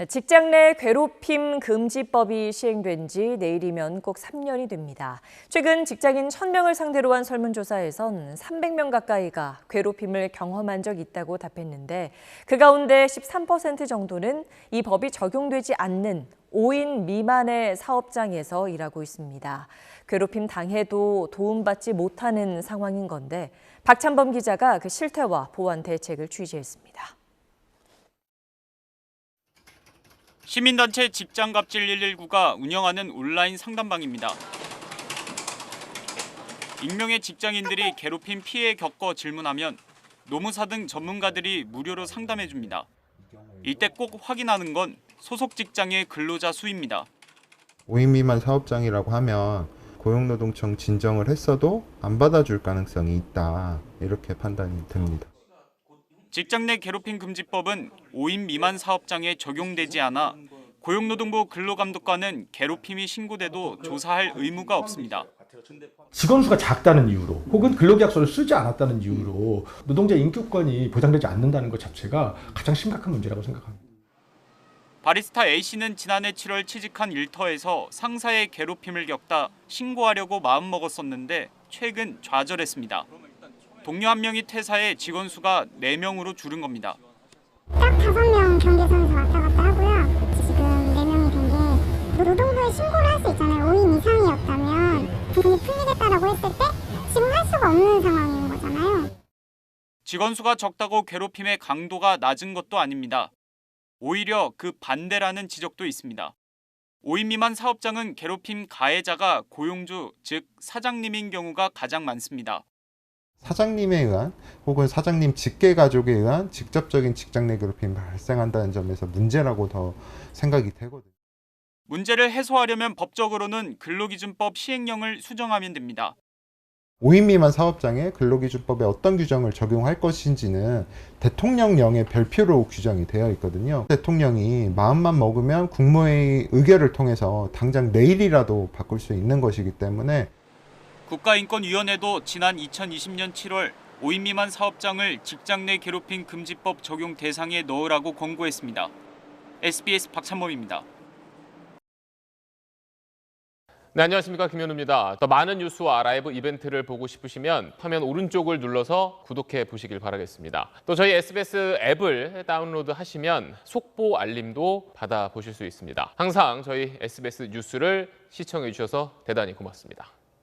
직장 내 괴롭힘 금지법이 시행된 지 내일이면 꼭 3년이 됩니다. 최근 직장인 1,000명을 상대로 한 설문조사에선 300명 가까이가 괴롭힘을 경험한 적 있다고 답했는데 그 가운데 13% 정도는 이 법이 적용되지 않는 5인 미만의 사업장에서 일하고 있습니다. 괴롭힘 당해도 도움받지 못하는 상황인 건데 박찬범 기자가 그 실태와 보완 대책을 취재했습니다. 시민단체 직장갑질 119가 운영하는 온라인 상담방입니다. 익명의 직장인들이 괴롭힘 피해 겪어 질문하면 노무사 등 전문가들이 무료로 상담해줍니다. 이때 꼭 확인하는 건 소속 직장의 근로자 수입니다. 5인 미만 사업장이라고 하면 고용노동청 진정을 했어도 안 받아줄 가능성이 있다, 이렇게 판단이 됩니다. 직장 내 괴롭힘 금지법은 5인 미만 사업장에 적용되지 않아 고용노동부 근로감독관은 괴롭힘이 신고돼도 조사할 의무가 없습니다. 직원 수가 작다는 이유로 혹은 근로계약서를 쓰지 않았다는 이유로 노동자 인격권이 보장되지 않는다는 것 자체가 가장 심각한 문제라고 생각합니다. 바리스타 A씨는 지난해 7월 취직한 일터에서 상사의 괴롭힘을 겪다 신고하려고 마음먹었었는데 최근 좌절했습니다. 동료 한 명이 퇴사해 직원 수가 4명으로 줄은 겁니다. 딱 5명 경계선에서 왔다 갔다 하고요. 지금 4명이 된 게 노동부에 신고를 할 수 있잖아요. 5인 이상이었다면 분이 풀리겠다라고 했을 때 지금 할 수가 없는 상황인 거잖아요. 직원 수가 적다고 괴롭힘의 강도가 낮은 것도 아닙니다. 오히려 그 반대라는 지적도 있습니다. 5인 미만 사업장은 괴롭힘 가해자가 고용주, 즉 사장님인 경우가 가장 많습니다. 사장님에 의한 혹은 사장님 직계 가족에 의한 직접적인 직장 내 괴롭힘이 발생한다는 점에서 문제라고 더 생각이 되거든요. 문제를 해소하려면 법적으로는 근로기준법 시행령을 수정하면 됩니다. 5인 미만 사업장에 근로기준법에 어떤 규정을 적용할 것인지는 대통령령에 별표로 규정이 되어 있거든요. 대통령이 마음만 먹으면 국무회의 의결을 통해서 당장 내일이라도 바꿀 수 있는 것이기 때문에 국가인권위원회도 지난 2020년 7월 5인 미만 사업장을 직장 내 괴롭힘 금지법 적용 대상에 넣으라고 권고했습니다. SBS 박찬범입니다. 네, 안녕하십니까, 김현우입니다. 더 많은 뉴스와 라이브 이벤트를 보고 싶으시면 화면 오른쪽을 눌러서 구독해 보시길 바라겠습니다. 또 저희 SBS 앱을 다운로드하시면 속보 알림도 받아보실 수 있습니다. 항상 저희 SBS 뉴스를 시청해 주셔서 대단히 고맙습니다.